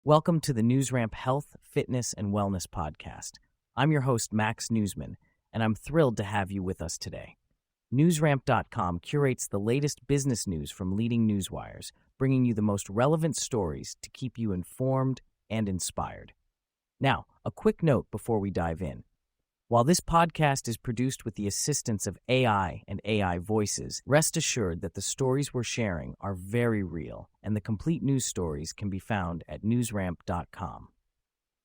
Welcome to the NewsRamp Health, Fitness, and Wellness Podcast. I'm your host, Max Newsman, and I'm thrilled to have you with us today. NewsRamp.com curates the latest business news from leading newswires, bringing you the most relevant stories to keep you informed and inspired. Now, a quick note before we dive in. While this podcast is produced with the assistance of AI and AI voices, rest assured that the stories we're sharing are very real, and the complete news stories can be found at newsramp.com.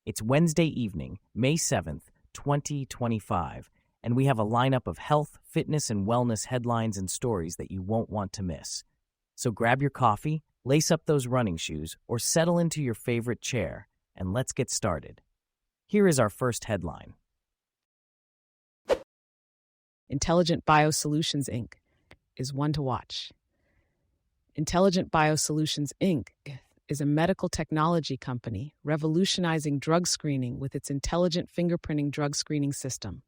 It's Wednesday evening, May 7th, 2025, and we have a lineup of health, fitness, and wellness headlines and stories that you won't want to miss. So grab your coffee, lace up those running shoes, or settle into your favorite chair, and let's get started. Here is our first headline. Intelligent Biosolutions Inc. is one to watch. Intelligent Biosolutions Inc. is a medical technology company revolutionizing drug screening with its intelligent fingerprinting drug screening system.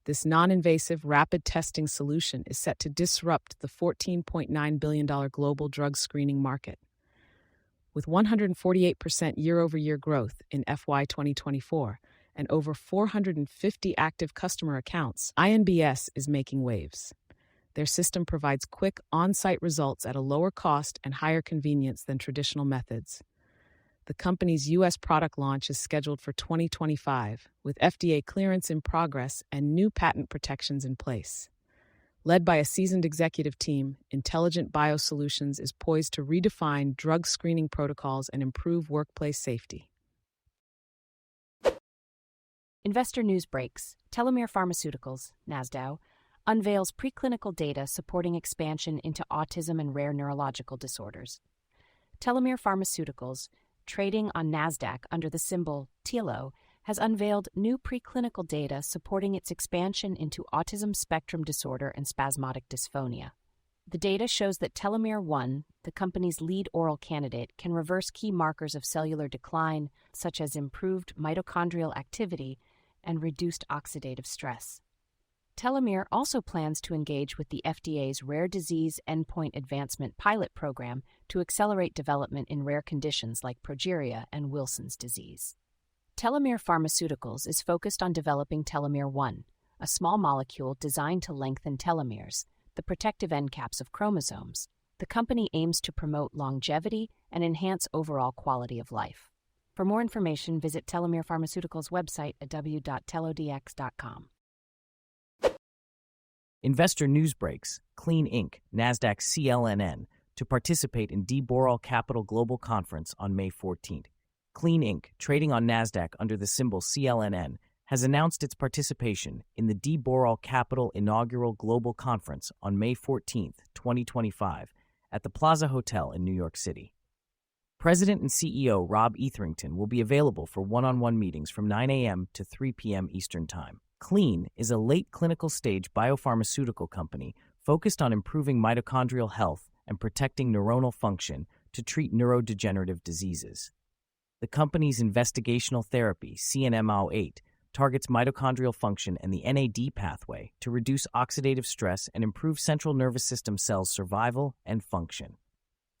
This non-invasive, rapid testing solution is set to disrupt the $14.9 billion global drug screening market. With 148% year-over-year growth in FY 2024, and over 450 active customer accounts, INBS is making waves. Their system provides quick, on-site results at a lower cost and higher convenience than traditional methods. The company's U.S. product launch is scheduled for 2025, with FDA clearance in progress and new patent protections in place. Led by a seasoned executive team, Intelligent Biosolutions is poised to redefine drug screening protocols and improve workplace safety. Investor news breaks. Telomir Pharmaceuticals, NASDAQ, unveils preclinical data supporting expansion into autism and rare neurological disorders. Telomir Pharmaceuticals, trading on NASDAQ under the symbol TELO, has unveiled new preclinical data supporting its expansion into autism spectrum disorder and spasmodic dysphonia. The data shows that Telomere 1, the company's lead oral candidate, can reverse key markers of cellular decline, such as improved mitochondrial activity and reduced oxidative stress. Telomere also plans to engage with the FDA's Rare Disease Endpoint Advancement Pilot Program to accelerate development in rare conditions like progeria and Wilson's disease. Telomir Pharmaceuticals is focused on developing Telomere 1, a small molecule designed to lengthen telomeres, the protective end caps of chromosomes. The company aims to promote longevity and enhance overall quality of life. For more information, visit Telomir Pharmaceuticals' website at w.telodx.com. Investor news breaks. Clene Inc., NASDAQ CLNN, to participate in D. Boral Capital Global Conference on May 14th. Clene Inc., trading on NASDAQ under the symbol CLNN, has announced its participation in the D. Boral Capital Inaugural Global Conference on May 14th, 2025, at the Plaza Hotel in New York City. President and CEO Rob Etherington will be available for one-on-one meetings from 9 a.m. to 3 p.m. Eastern Time. Clene is a late clinical stage biopharmaceutical company focused on improving mitochondrial health and protecting neuronal function to treat neurodegenerative diseases. The company's investigational therapy, CNMO8, targets mitochondrial function and the NAD pathway to reduce oxidative stress and improve central nervous system cells' survival and function.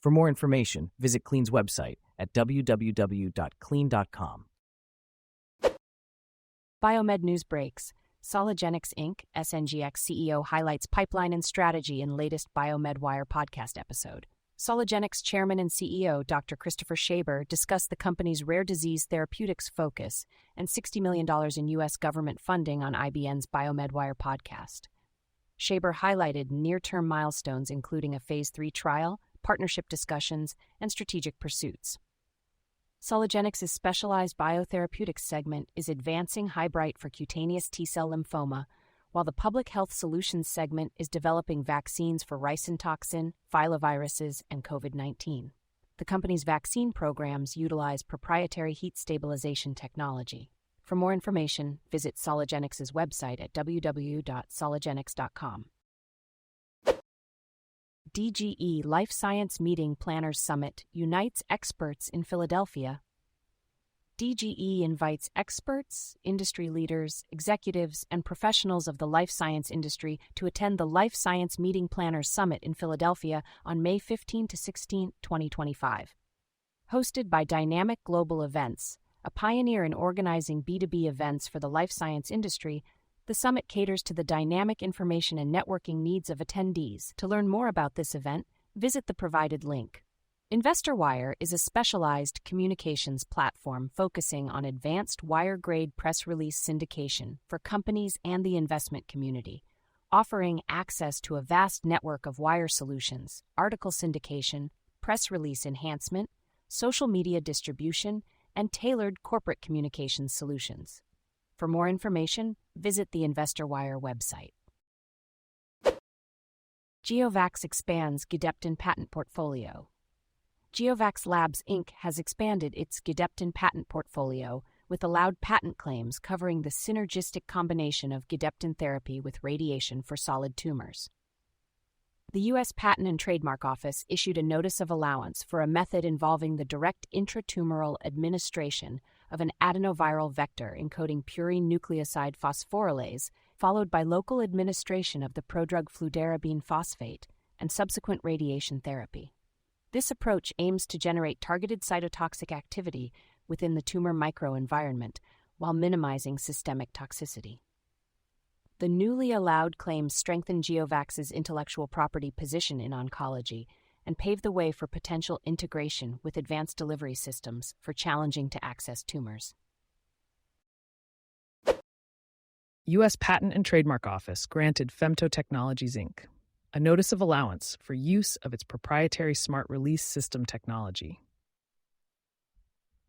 For more information, visit Clene's website at www.clene.com. Biomed news breaks. Soligenix Inc., SNGX CEO highlights pipeline and strategy in latest BiomedWire podcast episode. Soligenix Chairman and CEO Dr. Christopher Shaber discussed the company's rare disease therapeutics focus and $60 million in U.S. government funding on IBN's BiomedWire podcast. Shaber highlighted near-term milestones including a Phase 3 trial, partnership discussions, and strategic pursuits. Soligenix's specialized biotherapeutics segment is advancing Highbright for cutaneous T-cell lymphoma, while the public health solutions segment is developing vaccines for ricin toxin, filoviruses, and COVID-19. The company's vaccine programs utilize proprietary heat stabilization technology. For more information, visit Soligenix's website at www.soligenix.com. DGE Life Science Meeting Planners Summit unites experts in Philadelphia. DGE invites experts, industry leaders, executives, and professionals of the life science industry to attend the Life Science Meeting Planners Summit in Philadelphia on May 15 to 16, 2025. Hosted by Dynamic Global Events, a pioneer in organizing B2B events for the life science industry, the summit caters to the dynamic information and networking needs of attendees. To learn more about this event, visit the provided link. InvestorWire is a specialized communications platform focusing on advanced wire-grade press release syndication for companies and the investment community, offering access to a vast network of wire solutions, article syndication, press release enhancement, social media distribution, and tailored corporate communications solutions. For more information, visit the InvestorWire website. GeoVax expands Gedeptin patent portfolio. GeoVax Labs Inc. has expanded its Gedeptin patent portfolio with allowed patent claims covering the synergistic combination of Gedeptin therapy with radiation for solid tumors. The U.S. Patent and Trademark Office issued a notice of allowance for a method involving the direct intratumoral administration of an adenoviral vector encoding purine nucleoside phosphorylase, followed by local administration of the prodrug fludarabine phosphate and subsequent radiation therapy. This approach aims to generate targeted cytotoxic activity within the tumor microenvironment while minimizing systemic toxicity. The newly allowed claims strengthen GeoVax's intellectual property position in oncology and pave the way for potential integration with advanced delivery systems for challenging-to-access tumors. U.S. Patent and Trademark Office granted Femto Technologies Inc. a notice of allowance for use of its proprietary smart release system technology.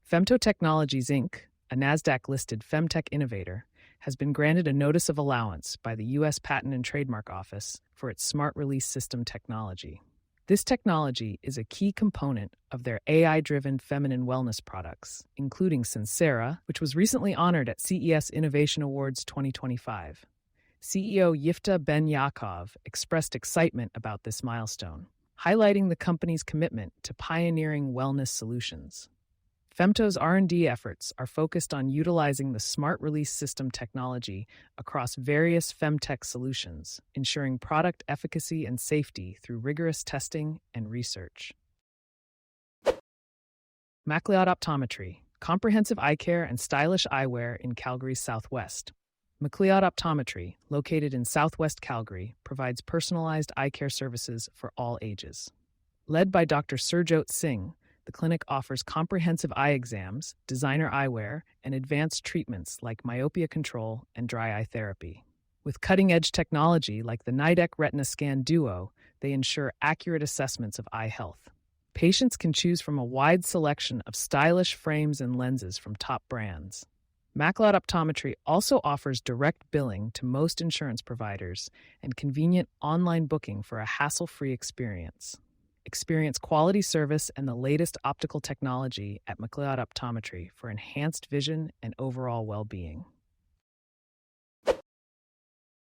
Femto Technologies Inc., a NASDAQ-listed femtech innovator, has been granted a notice of allowance by the U.S. Patent and Trademark Office for its smart release system technology. This technology is a key component of their AI-driven feminine wellness products, including Sincera, which was recently honored at CES Innovation Awards 2025. CEO Yifta Ben-Yaakov expressed excitement about this milestone, highlighting the company's commitment to pioneering wellness solutions. Femto's R&D efforts are focused on utilizing the smart release system technology across various femtech solutions, ensuring product efficacy and safety through rigorous testing and research. McLeod Optometry, comprehensive eye care and stylish eyewear in Calgary's southwest. McLeod Optometry, located in southwest Calgary, provides personalized eye care services for all ages. Led by Dr. Surjot Singh, the clinic offers comprehensive eye exams, designer eyewear, and advanced treatments like myopia control and dry eye therapy. With cutting-edge technology like the Nidec Retina Scan Duo, they ensure accurate assessments of eye health. Patients can choose from a wide selection of stylish frames and lenses from top brands. McLeod Optometry also offers direct billing to most insurance providers and convenient online booking for a hassle-free experience. Experience quality service and the latest optical technology at McLeod Optometry for enhanced vision and overall well-being.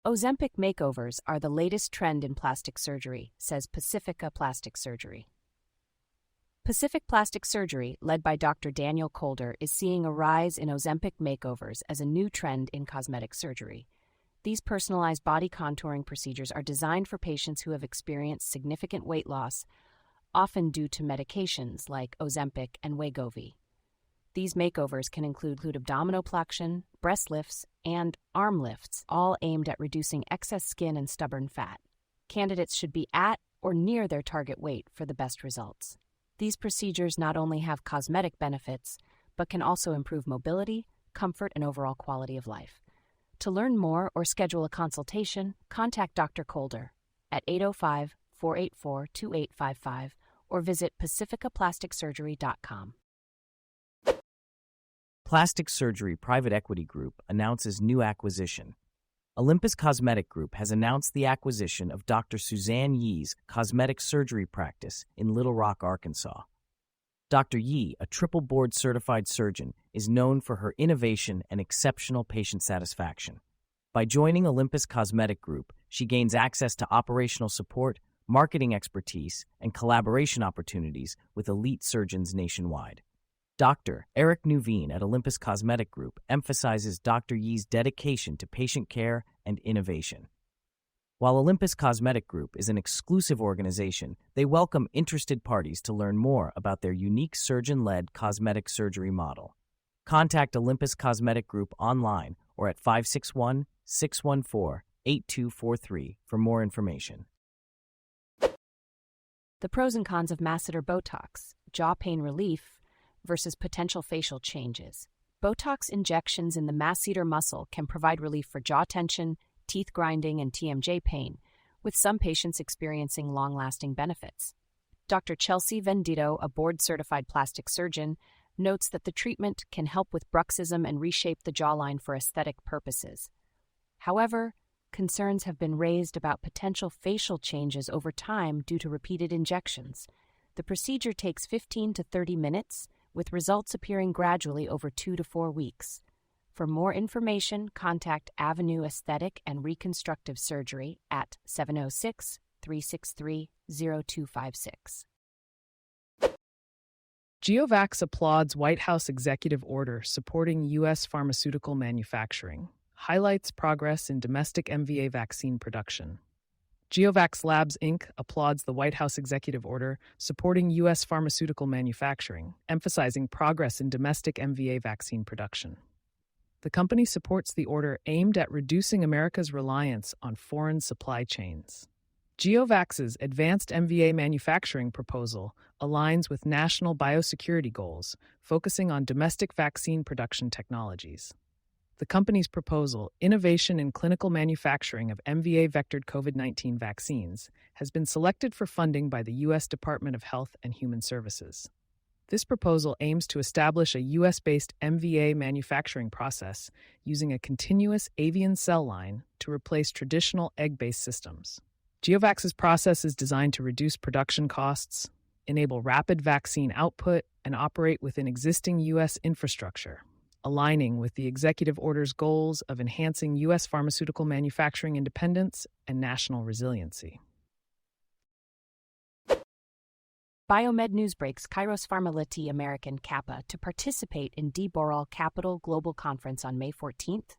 Ozempic makeovers are the latest trend in plastic surgery, says Pacifica Plastic Surgery. Pacific Plastic Surgery, led by Dr. Daniel Kolder, is seeing a rise in Ozempic makeovers as a new trend in cosmetic surgery. These personalized body contouring procedures are designed for patients who have experienced significant weight loss, often due to medications like Ozempic and Wegovy. These makeovers can include abdominoplasty, breast lifts, and arm lifts, all aimed at reducing excess skin and stubborn fat. Candidates should be at or near their target weight for the best results. These procedures not only have cosmetic benefits, but can also improve mobility, comfort, and overall quality of life. To learn more or schedule a consultation, contact Dr. Kolder at 805-484-2855 or visit pacificaplasticsurgery.com. Plastic Surgery Private Equity Group announces new acquisition. Olympus Cosmetic Group has announced the acquisition of Dr. Suzanne Yee's cosmetic surgery practice in Little Rock, Arkansas. Dr. Yee, a triple board certified surgeon, is known for her innovation and exceptional patient satisfaction. By joining Olympus Cosmetic Group, she gains access to operational support, marketing expertise, and collaboration opportunities with elite surgeons nationwide. Dr. Eric Nuveen at Olympus Cosmetic Group emphasizes Dr. Yee's dedication to patient care and innovation. While Olympus Cosmetic Group is an exclusive organization, they welcome interested parties to learn more about their unique surgeon-led cosmetic surgery model. Contact Olympus Cosmetic Group online or at 561-614-8243 for more information. The pros and cons of masseter Botox, jaw pain relief versus potential facial changes. Botox injections in the masseter muscle can provide relief for jaw tension, teeth grinding, and TMJ pain, with some patients experiencing long-lasting benefits. Dr. Chelsea Vendito, a board-certified plastic surgeon, notes that the treatment can help with bruxism and reshape the jawline for aesthetic purposes. However, concerns have been raised about potential facial changes over time due to repeated injections. The procedure takes 15 to 30 minutes, with results appearing gradually over 2 to 4 weeks. For more information, contact Avenue Aesthetic and Reconstructive Surgery at 706-363-0256. GeoVax applauds White House executive order supporting U.S. pharmaceutical manufacturing, highlights progress in domestic MVA vaccine production. GeoVax Labs Inc. applauds the White House executive order supporting U.S. pharmaceutical manufacturing, emphasizing progress in domestic MVA vaccine production. The company supports the order aimed at reducing America's reliance on foreign supply chains. GeoVax's advanced MVA manufacturing proposal aligns with national biosecurity goals, focusing on domestic vaccine production technologies. The company's proposal, Innovation in Clinical Manufacturing of MVA-Vectored COVID-19 Vaccines, has been selected for funding by the U.S. Department of Health and Human Services. This proposal aims to establish a U.S.-based MVA manufacturing process using a continuous avian cell line to replace traditional egg-based systems. GeoVax's process is designed to reduce production costs, enable rapid vaccine output, and operate within existing U.S. infrastructure, aligning with the executive order's goals of enhancing U.S. pharmaceutical manufacturing independence and national resiliency. Biomed Newsbreak's Kairos Pharma Ltd American Kappa to participate in D. Boral Capital Global Conference on May 14th.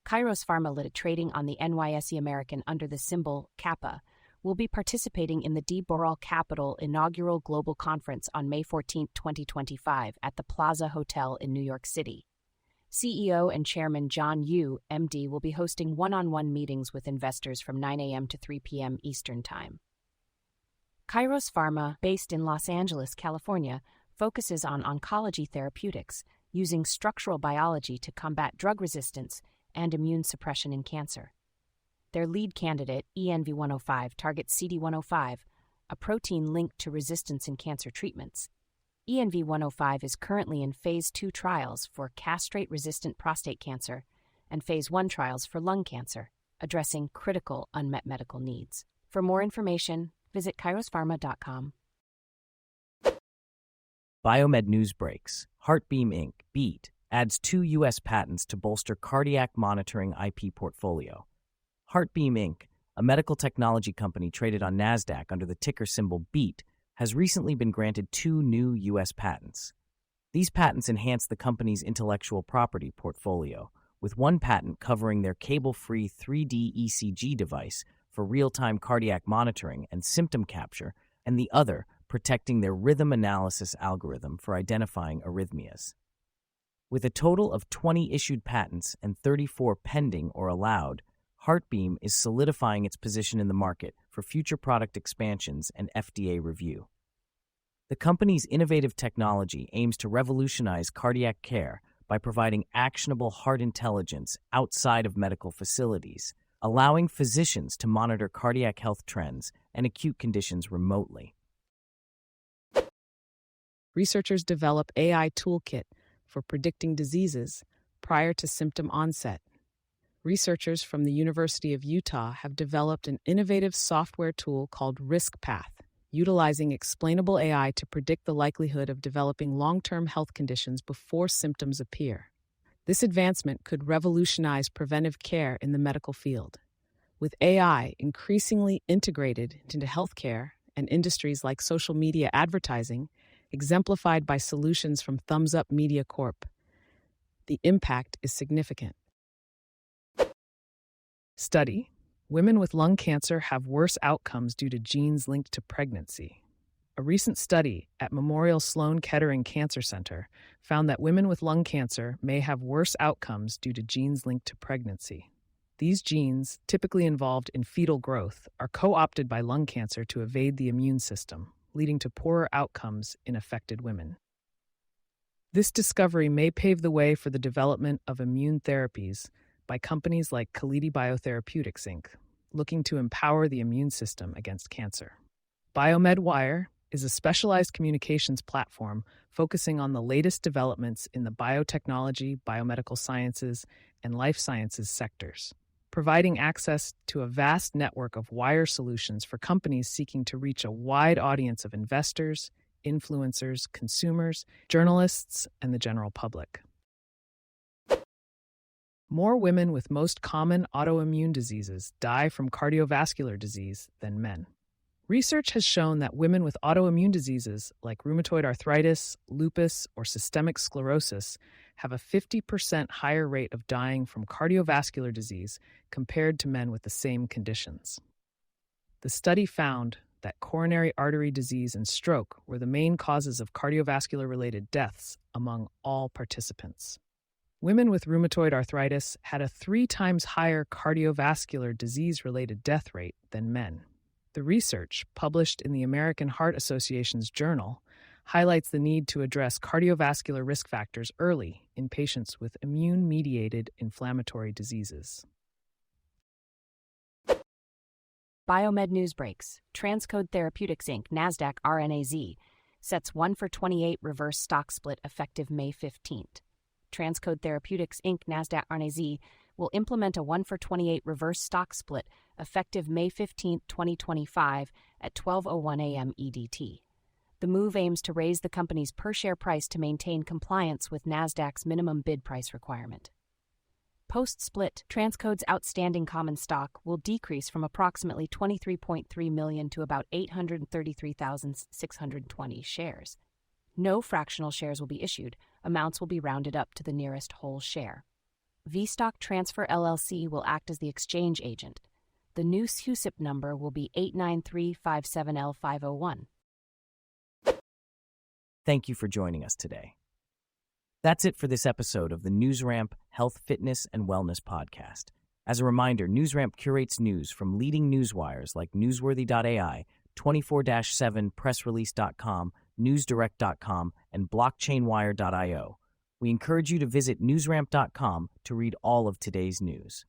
Kairos Pharma Ltd, trading on the NYSE American under the symbol Kappa, will be participating in the D. Boral Capital Inaugural Global Conference on May 14, 2025 at the Plaza Hotel in New York City. CEO and Chairman John Yu, MD, will be hosting one-on-one meetings with investors from 9 a.m. to 3 p.m. Eastern Time. Kairos Pharma, based in Los Angeles, California, focuses on oncology therapeutics, using structural biology to combat drug resistance and immune suppression in cancer. Their lead candidate, ENV105, targets CD105, a protein linked to resistance in cancer treatments. ENV105 is currently in Phase 2 trials for castrate-resistant prostate cancer and Phase 1 trials for lung cancer, addressing critical unmet medical needs. For more information, visit kairospharma.com. Biomed News Breaks. HeartBeam Inc. (BEAT) adds 2 U.S. patents to bolster cardiac monitoring IP portfolio. HeartBeam Inc., a medical technology company traded on NASDAQ under the ticker symbol BEAT, has recently been granted 2 new U.S. patents. These patents enhance the company's intellectual property portfolio, with one patent covering their cable-free 3D ECG device for real-time cardiac monitoring and symptom capture, and the other protecting their rhythm analysis algorithm for identifying arrhythmias. With a total of 20 issued patents and 34 pending or allowed, HeartBeam is solidifying its position in the market for future product expansions and FDA review. The company's innovative technology aims to revolutionize cardiac care by providing actionable heart intelligence outside of medical facilities, allowing physicians to monitor cardiac health trends and acute conditions remotely. Researchers develop AI toolkit for predicting diseases prior to symptom onset. Researchers from the University of Utah have developed an innovative software tool called RiskPath, utilizing explainable AI to predict the likelihood of developing long-term health conditions before symptoms appear. This advancement could revolutionize preventive care in the medical field. With AI increasingly integrated into healthcare and industries like social media advertising, exemplified by solutions from Thumbs Up Media Corp., the impact is significant. Study: Women with lung cancer have worse outcomes due to genes linked to pregnancy. A recent study at Memorial Sloan Kettering Cancer Center found that women with lung cancer may have worse outcomes due to genes linked to pregnancy. These genes, typically involved in fetal growth, are co-opted by lung cancer to evade the immune system, leading to poorer outcomes in affected women. This discovery may pave the way for the development of immune therapies by companies like Clene Therapeutics Inc., looking to empower the immune system against cancer. BioMedWire is a specialized communications platform focusing on the latest developments in the biotechnology, biomedical sciences, and life sciences sectors, providing access to a vast network of wire solutions for companies seeking to reach a wide audience of investors, influencers, consumers, journalists, and the general public. More women with most common autoimmune diseases die from cardiovascular disease than men. Research has shown that women with autoimmune diseases like rheumatoid arthritis, lupus, or systemic sclerosis have a 50% higher rate of dying from cardiovascular disease compared to men with the same conditions. The study found that coronary artery disease and stroke were the main causes of cardiovascular-related deaths among all participants. Women with rheumatoid arthritis had a 3 times higher cardiovascular disease-related death rate than men. The research, published in the American Heart Association's journal, highlights the need to address cardiovascular risk factors early in patients with immune-mediated inflammatory diseases. Biomed News Breaks. Transcode Therapeutics Inc. NASDAQ RNAZ sets 1-for-28 reverse stock split effective May 15th. Transcode Therapeutics Inc. NASDAQ RNAZ will implement a 1-for-28 reverse stock split effective May 15, 2025 at 12:01 a.m. EDT. The move aims to raise the company's per-share price to maintain compliance with NASDAQ's minimum bid price requirement. Post-split, Transcode's outstanding common stock will decrease from approximately 23.3 million to about 833,620 shares. No fractional shares will be issued. Amounts will be rounded up to the nearest whole share. V-Stock Transfer LLC will act as the exchange agent. The new SUSIP number will be 89357L501. Thank you for joining us today. That's it for this episode of the NewsRamp Health, Fitness, and Wellness podcast. As a reminder, NewsRamp curates news from leading newswires like Newsworthy.ai, 24/7 PressRelease.com, NewsDirect.com, and BlockchainWire.io. We encourage you to visit newsramp.com to read all of today's news.